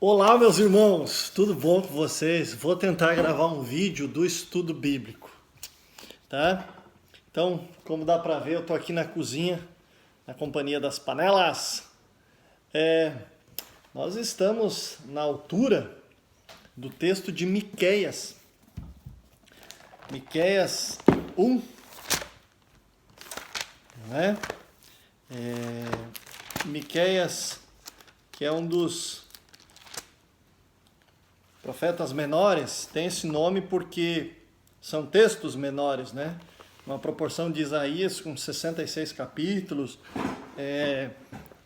Olá, meus irmãos, tudo bom com vocês? Vou tentar gravar um vídeo do estudo bíblico, tá? Então, como dá para ver, eu tô aqui na cozinha, na companhia das panelas. Nós estamos na altura do texto de Miqueias. Miqueias 1, não é? Miqueias, que é um dos profetas menores, tem esse nome porque são textos menores, né? Uma proporção de Isaías com 66 capítulos,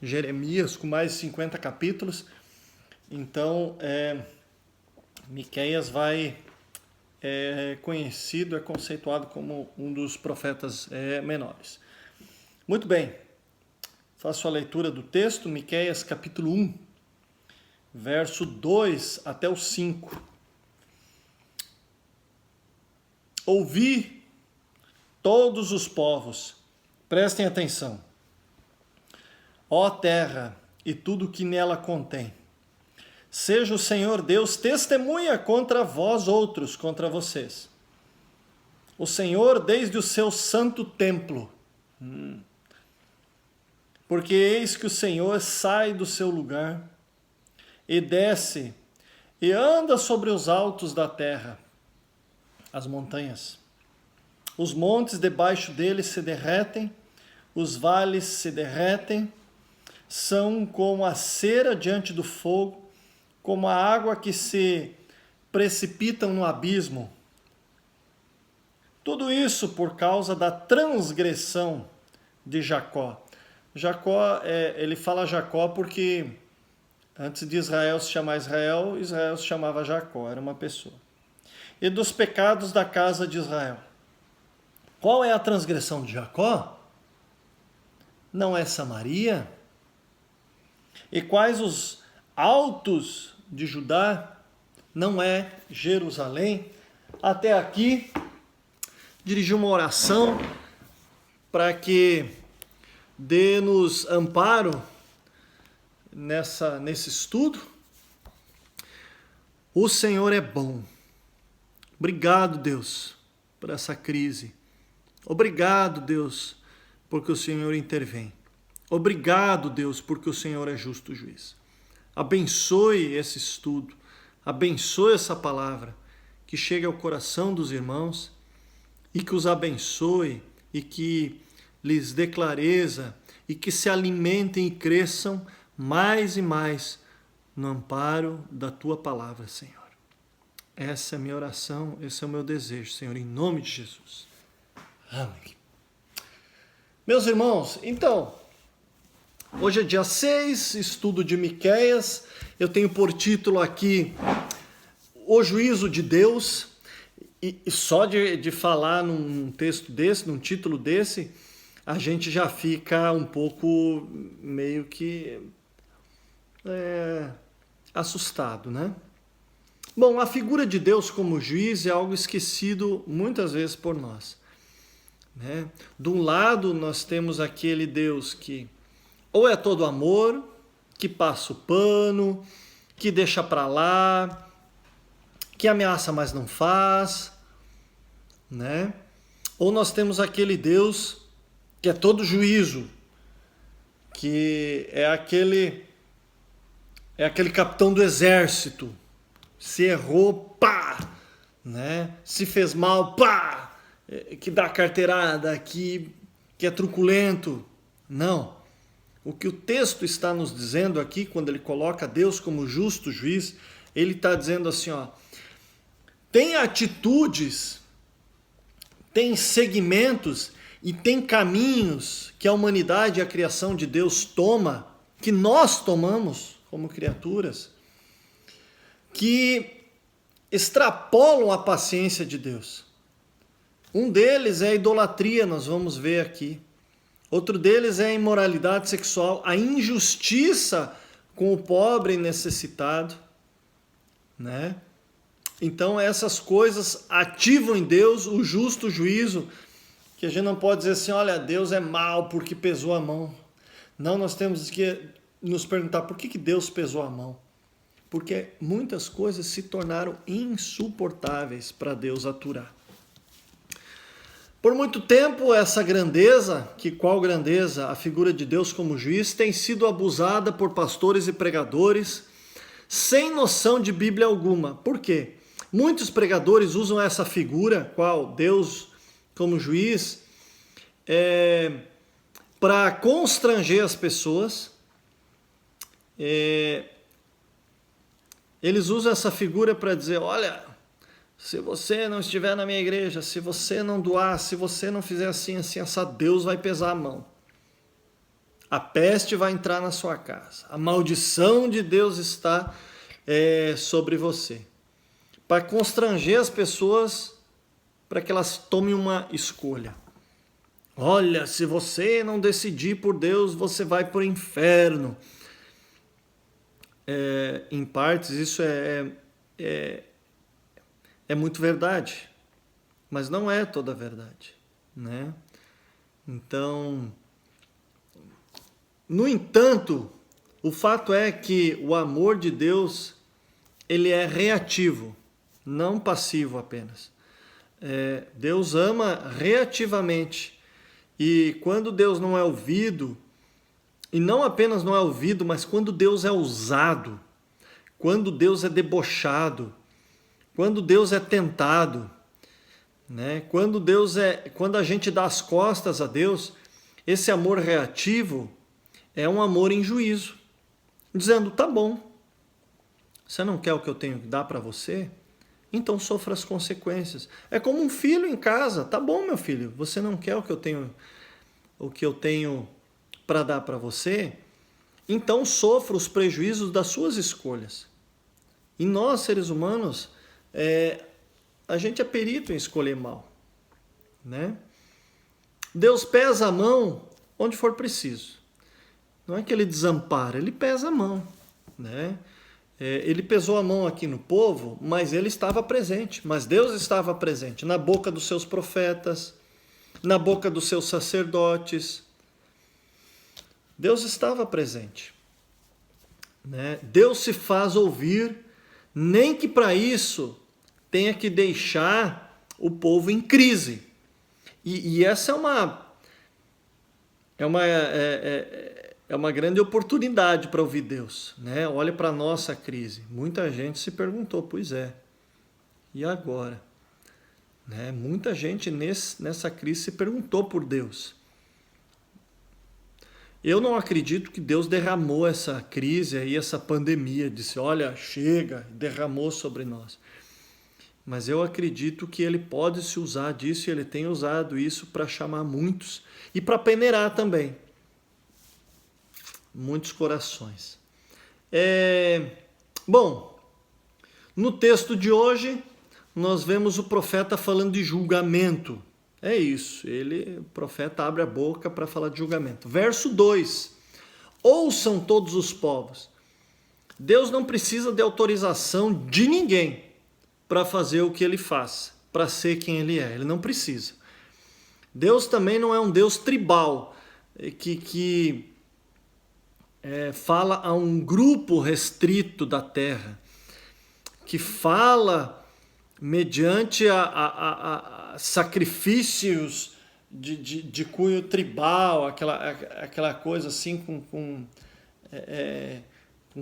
Jeremias com mais de 50 capítulos. Então, Miqueias é conhecido, é conceituado como um dos profetas menores. Muito bem, faço a leitura do texto, Miqueias capítulo 1. Verso 2 até o 5. Ouvi todos os povos, prestem atenção. Ó terra e tudo que nela contém. Seja o Senhor Deus testemunha contra vós outros, contra vocês. O Senhor desde o seu santo templo. Porque eis que o Senhor sai do seu lugar e desce, e anda sobre os altos da terra, as montanhas. Os montes debaixo dele se derretem, os vales se derretem, são como a cera diante do fogo, como a água que se precipitam no abismo. Tudo isso por causa da transgressão de Jacó. Jacó, ele fala Jacó porque antes de Israel se chamar Israel, Israel se chamava Jacó, era uma pessoa. E dos pecados da casa de Israel. Qual é a transgressão de Jacó? Não é Samaria? E quais os altos de Judá? Não é Jerusalém? Até aqui, dirigi uma oração para que dê-nos amparo nesse estudo. O Senhor é bom. Obrigado, Deus, por essa crise. Obrigado, Deus, porque o Senhor intervém. Obrigado, Deus, porque o Senhor é justo juiz. Abençoe esse estudo. Abençoe essa palavra que chegue ao coração dos irmãos e que os abençoe e que lhes dê clareza e que se alimentem e cresçam mais e mais no amparo da Tua palavra, Senhor. Essa é a minha oração, esse é o meu desejo, Senhor, em nome de Jesus. Amém. Meus irmãos, então, hoje é dia 6, estudo de Miqueias. Eu tenho por título aqui O Juízo de Deus. E só de falar num texto desse, num título desse, a gente já fica um pouco meio que assustado, né? Bom, a figura de Deus como juiz é algo esquecido muitas vezes por nós, né? De um lado, nós temos aquele Deus que ou é todo amor, que passa o pano, que deixa para lá, que ameaça, mas não faz, né? Ou nós temos aquele Deus que é todo juízo, que é aquele capitão do exército. Se errou, pá! Né? Se fez mal, pá! Que dá carteirada, que é truculento. Não. O que o texto está nos dizendo aqui, quando ele coloca Deus como justo juiz, ele está dizendo assim, ó, tem atitudes, tem segmentos e tem caminhos que a humanidade e a criação de Deus toma, que nós tomamos como criaturas, que extrapolam a paciência de Deus. Um deles é a idolatria, nós vamos ver aqui. Outro deles é a imoralidade sexual, a injustiça com o pobre e necessitado, né? Então essas coisas ativam em Deus o justo juízo, que a gente não pode dizer assim, olha, Deus é mau porque pesou a mão. Não, nós temos que nos perguntar por que Deus pesou a mão. porque muitas coisas se tornaram insuportáveis para Deus aturar. Por muito tempo, essa grandeza, qual grandeza? A figura de Deus como juiz, tem sido abusada por pastores e pregadores sem noção de Bíblia alguma. Por quê? Muitos pregadores usam essa figura, qual Deus como juiz, para constranger as pessoas. Eles usam essa figura para dizer, olha, se você não estiver na minha igreja, se você não doar, se você não fizer assim, Deus vai pesar a mão. A peste vai entrar na sua casa. A maldição de Deus está sobre você. Para constranger as pessoas, para que elas tomem uma escolha. Olha, se você não decidir por Deus, você vai para o inferno. Em partes, isso é muito verdade, mas não é toda a verdade, né? Então, no entanto, o fato é que o amor de Deus, ele é reativo, não passivo apenas. Deus ama reativamente, e quando Deus não é ouvido, e não apenas não é ouvido, mas quando Deus é usado, quando Deus é debochado, quando Deus é tentado, né? Quando a gente dá as costas a Deus, esse amor reativo é um amor em juízo, dizendo, tá bom, você não quer o que eu tenho que dar para você? Então sofra as consequências. É como um filho em casa, tá bom, meu filho, você não quer o que eu tenho para dar para você? Então sofra os prejuízos das suas escolhas. E nós, seres humanos, a gente é perito em escolher mal, né? Deus pesa a mão onde for preciso. Não é que ele desampara, ele pesa a mão, né? Ele pesou a mão aqui no povo, mas ele estava presente. Mas Deus estava presente na boca dos seus profetas, na boca dos seus sacerdotes. Deus estava presente, né? Deus se faz ouvir, nem que para isso tenha que deixar o povo em crise. E essa é uma grande oportunidade para ouvir Deus, né? Olha para a nossa crise. Muita gente se perguntou, pois é, e agora? Né? Muita gente nessa crise se perguntou por Deus. Eu não acredito que Deus derramou essa crise aí, essa pandemia, disse, olha, chega, derramou sobre nós. Mas eu acredito que ele pode se usar disso, e ele tem usado isso para chamar muitos e para peneirar também muitos corações. Bom, no texto de hoje, nós vemos o profeta falando de julgamento. É isso, o profeta abre a boca para falar de julgamento. Verso 2, ouçam todos os povos. Deus não precisa de autorização de ninguém para fazer o que ele faz, para ser quem ele é. Ele não precisa. Deus também não é um Deus tribal, que fala a um grupo restrito da terra, que fala mediante a sacrifícios de cunho tribal, aquela coisa assim com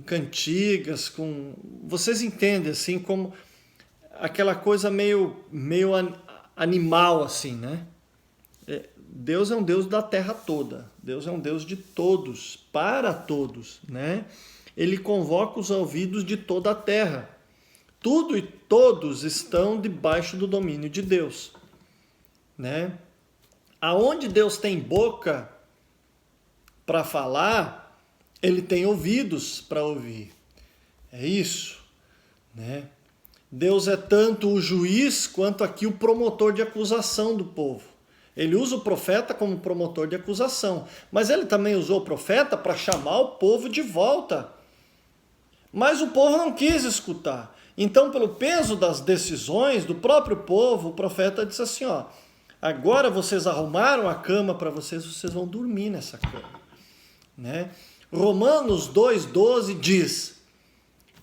cantigas, vocês entendem assim, como aquela coisa meio animal assim, né? Deus é um Deus da terra toda, Deus é um Deus de todos, para todos, né? Ele convoca os ouvidos de toda a terra. Tudo e todos estão debaixo do domínio de Deus, né? Aonde Deus tem boca para falar, ele tem ouvidos para ouvir. É isso, né? Deus é tanto o juiz quanto aqui o promotor de acusação do povo. Ele usa o profeta como promotor de acusação, mas ele também usou o profeta para chamar o povo de volta. Mas o povo não quis escutar. Então, pelo peso das decisões do próprio povo, o profeta disse assim, ó, agora vocês arrumaram a cama para vocês vão dormir nessa cama, né? Romanos 2,12 diz,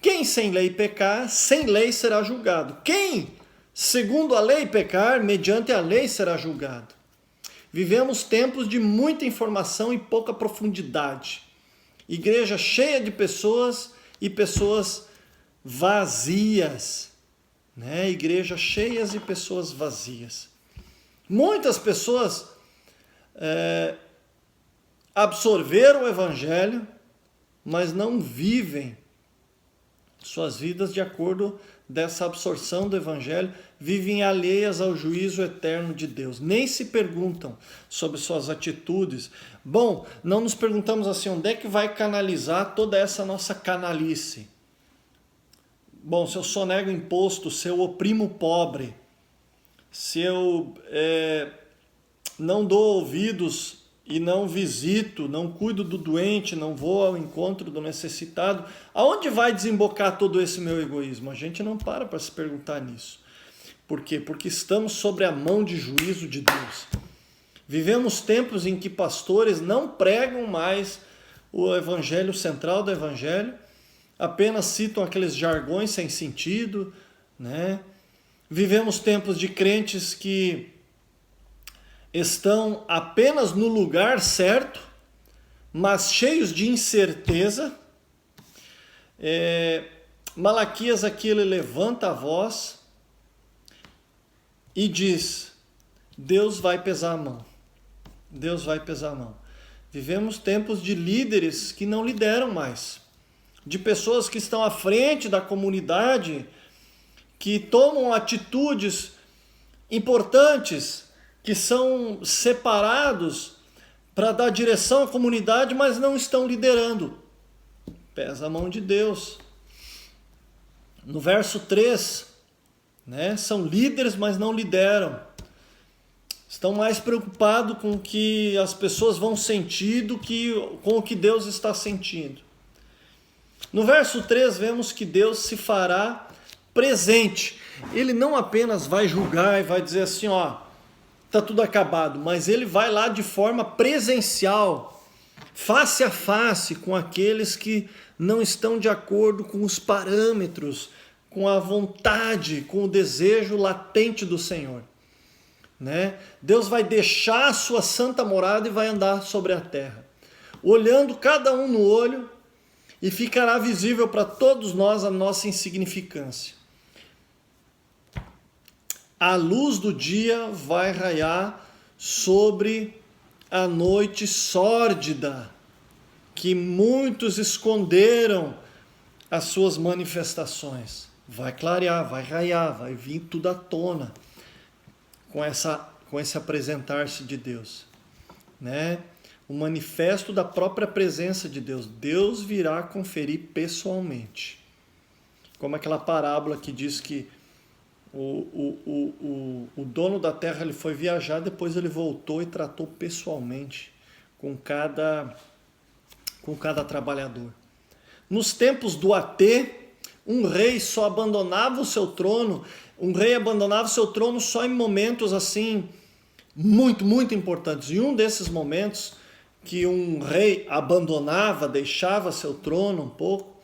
Quem sem lei pecar, sem lei será julgado. Quem, segundo a lei, pecar, mediante a lei será julgado. Vivemos tempos de muita informação e pouca profundidade. Igreja cheia de pessoas e pessoas vazias. Né? Igreja cheias e pessoas vazias. Muitas pessoas absorveram o Evangelho, mas não vivem suas vidas de acordo dessa absorção do Evangelho, vivem alheias ao juízo eterno de Deus. Nem se perguntam sobre suas atitudes. Bom, não nos perguntamos assim, onde é que vai canalizar toda essa nossa canalice? Bom, se eu sonego imposto, se eu oprimo o pobre, se eu não dou ouvidos e não visito, não cuido do doente, não vou ao encontro do necessitado, aonde vai desembocar todo esse meu egoísmo? A gente não para se perguntar nisso. Por quê? Porque estamos sobre a mão de juízo de Deus. Vivemos tempos em que pastores não pregam mais o evangelho central do evangelho, apenas citam aqueles jargões sem sentido, né? Vivemos tempos de crentes que estão apenas no lugar certo, mas cheios de incerteza. Malaquias aqui ele levanta a voz e diz: Deus vai pesar a mão. Deus vai pesar a mão. Vivemos tempos de líderes que não lideram mais, de pessoas que estão à frente da comunidade, que tomam atitudes importantes, que são separados para dar direção à comunidade, mas não estão liderando. Pesa a mão de Deus. No verso 3, né, são líderes, mas não lideram. Estão mais preocupados com o que as pessoas vão sentir do que com o que Deus está sentindo. No verso 3, vemos que Deus se fará presente. Ele não apenas vai julgar e vai dizer assim, está tudo acabado, mas ele vai lá de forma presencial, face a face com aqueles que não estão de acordo com os parâmetros, com a vontade, com o desejo latente do Senhor. Né? Deus vai deixar a sua santa morada e vai andar sobre a terra, olhando cada um no olho, e ficará visível para todos nós a nossa insignificância. A luz do dia vai raiar sobre a noite sórdida, que muitos esconderam as suas manifestações. Vai clarear, vai raiar, vai vir tudo à tona com esse apresentar-se de Deus, né? O manifesto da própria presença de Deus. Deus virá conferir pessoalmente. Como aquela parábola que diz que o dono da terra ele foi viajar, depois ele voltou e tratou pessoalmente com cada trabalhador. Nos tempos do AT, um rei só abandonava o seu trono, só em momentos assim, muito, muito importantes. E um desses momentos que um rei abandonava, deixava seu trono um pouco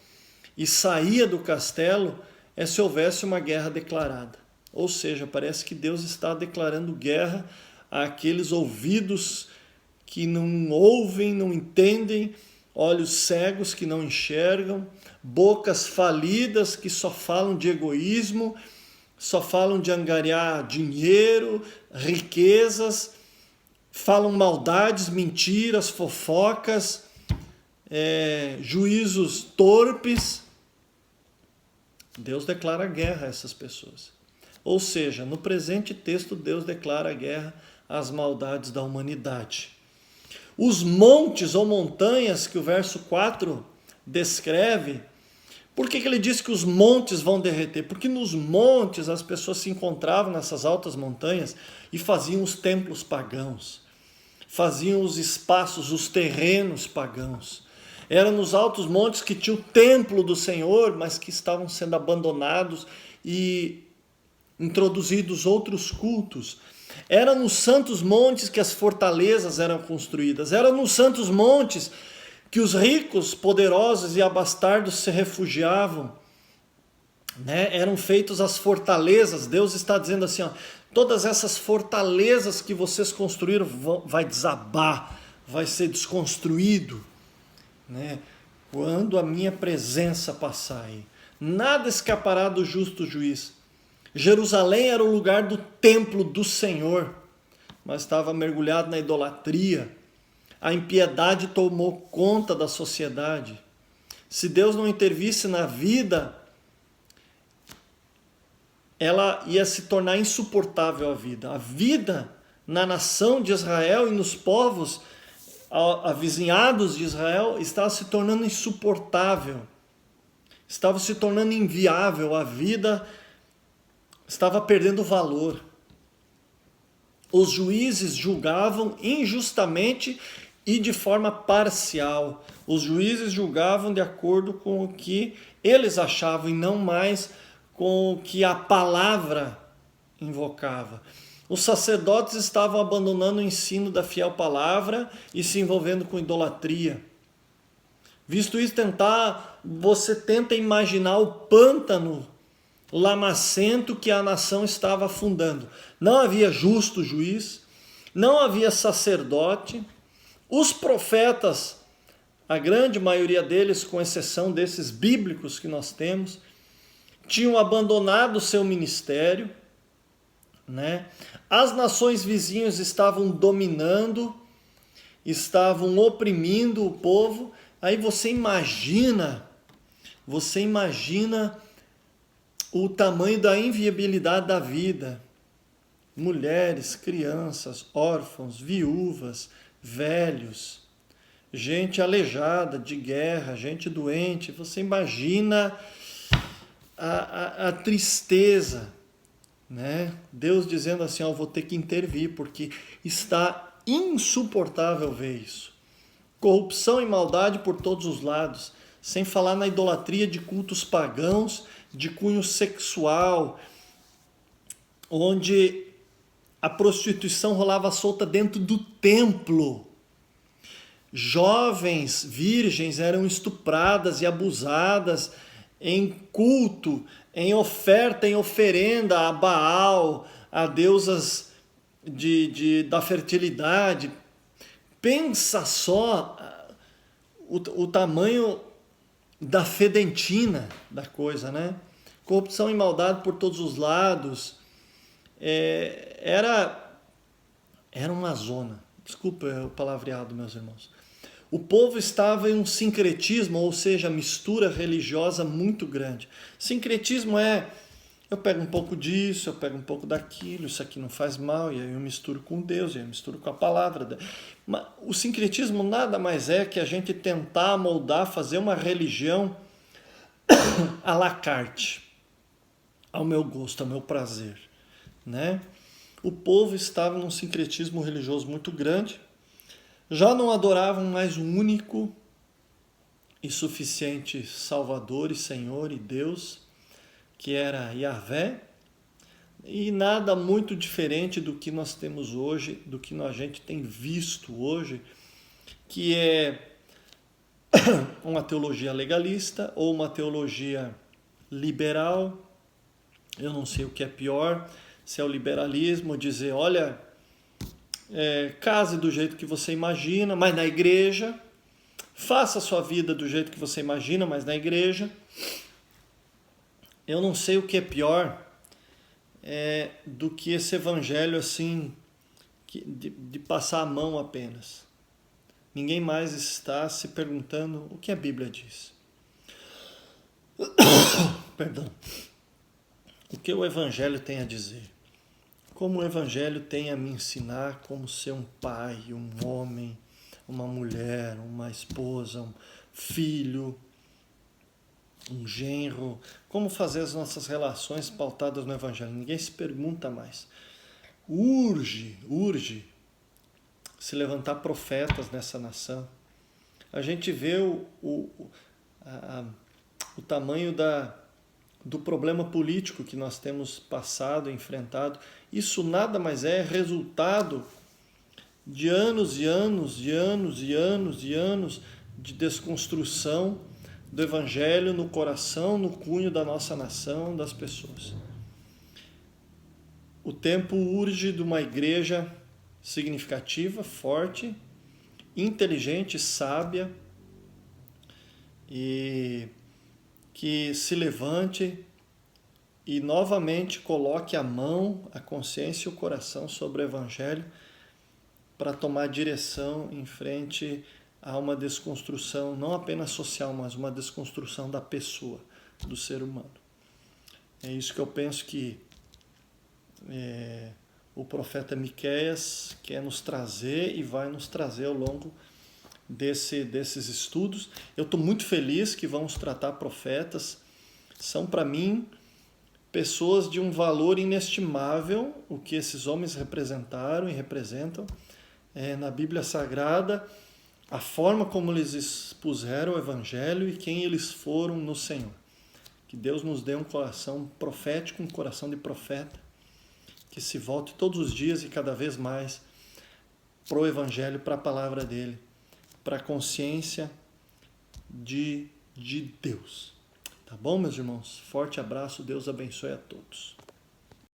e saía do castelo, se houvesse uma guerra declarada. Ou seja, parece que Deus está declarando guerra àqueles ouvidos que não ouvem, não entendem, olhos cegos que não enxergam, bocas falidas que só falam de egoísmo, só falam de angariar dinheiro, riquezas, falam maldades, mentiras, fofocas, juízos torpes. Deus declara guerra a essas pessoas. Ou seja, no presente texto, Deus declara guerra às maldades da humanidade. Os montes ou montanhas que o verso 4 descreve, por que ele diz que os montes vão derreter? Porque nos montes as pessoas se encontravam nessas altas montanhas e faziam os templos pagãos, faziam os espaços, os terrenos pagãos. Era nos altos montes que tinha o templo do Senhor, mas que estavam sendo abandonados e introduzidos outros cultos. Era nos santos montes que as fortalezas eram construídas. Era nos santos montes que os ricos, poderosos e abastardos se refugiavam né? Eram feitos as fortalezas. Deus está dizendo assim, ó, todas essas fortalezas que vocês construíram vai desabar, vai ser desconstruído, né? Quando a minha presença passar aí. Nada escapará do justo juiz. Jerusalém era o lugar do templo do Senhor, mas estava mergulhado na idolatria. A impiedade tomou conta da sociedade. Se Deus não intervisse na vida, ela ia se tornar insuportável a vida. A vida na nação de Israel e nos povos avizinhados de Israel estava se tornando insuportável. Estava se tornando inviável. A vida estava perdendo valor. Os juízes julgavam injustamente e de forma parcial. Os juízes julgavam de acordo com o que eles achavam e não mais com o que a palavra invocava. Os sacerdotes estavam abandonando o ensino da fiel palavra e se envolvendo com idolatria. Visto isso, você tenta imaginar o pântano lamacento que a nação estava afundando. Não havia justo juiz, não havia sacerdote. Os profetas, a grande maioria deles, com exceção desses bíblicos que nós temos, tinham abandonado o seu ministério, né? As nações vizinhas estavam dominando, estavam oprimindo o povo. Aí você imagina o tamanho da inviabilidade da vida. Mulheres, crianças, órfãos, viúvas, velhos, gente aleijada de guerra, gente doente. Você imagina a tristeza, né? Deus dizendo assim, ó, vou ter que intervir, porque está insuportável ver isso. Corrupção e maldade por todos os lados, sem falar na idolatria de cultos pagãos, de cunho sexual, onde a prostituição rolava solta dentro do templo. Jovens virgens eram estupradas e abusadas em culto, em oferta, em oferenda a Baal, a deusas da fertilidade. Pensa só o tamanho da fedentina da coisa, né? Corrupção e maldade por todos os lados. Era uma zona. Desculpa o palavreado, meus irmãos. O povo estava em um sincretismo, ou seja, mistura religiosa muito grande. Sincretismo é, eu pego um pouco disso, eu pego um pouco daquilo, isso aqui não faz mal, e aí eu misturo com Deus, e aí eu misturo com a palavra. Mas o sincretismo nada mais é que a gente tentar moldar, fazer uma religião à la carte, ao meu gosto, ao meu prazer, né? O povo estava num sincretismo religioso muito grande, já não adoravam mais o único e suficiente Salvador e Senhor e Deus, que era Yahvé, e nada muito diferente do que nós temos hoje, do que a gente tem visto hoje, que é uma teologia legalista ou uma teologia liberal. Eu não sei o que é pior, se é o liberalismo, dizer, olha, case do jeito que você imagina, mas na igreja, faça a sua vida do jeito que você imagina, mas na igreja. Eu não sei o que é pior do que esse evangelho assim, de passar a mão apenas. Ninguém mais está se perguntando o que a Bíblia diz. Perdão. O que o evangelho tem a dizer? Como o evangelho tem a me ensinar como ser um pai, um homem, uma mulher, uma esposa, um filho, um genro, como fazer as nossas relações pautadas no evangelho. Ninguém se pergunta mais. Urge se levantar profetas nessa nação. A gente vê o tamanho do problema político que nós temos passado, enfrentado. Isso nada mais é resultado de anos e anos e anos e anos e anos de desconstrução do Evangelho no coração, no cunho da nossa nação, das pessoas. O tempo urge de uma igreja significativa, forte, inteligente, sábia, e que se levante e novamente coloque a mão, a consciência e o coração sobre o Evangelho para tomar direção em frente a uma desconstrução, não apenas social, mas uma desconstrução da pessoa, do ser humano. É isso que eu penso que o profeta Miqueias quer nos trazer e vai nos trazer ao longo desses estudos. Eu estou muito feliz que vamos tratar profetas. São, para mim, pessoas de um valor inestimável, o que esses homens representaram e representam na Bíblia Sagrada, a forma como eles expuseram o Evangelho e quem eles foram no Senhor. Que Deus nos dê um coração profético, um coração de profeta, que se volte todos os dias e cada vez mais para o Evangelho, para a palavra dele, para a consciência de Deus. Tá bom, meus irmãos? Forte abraço, Deus abençoe a todos.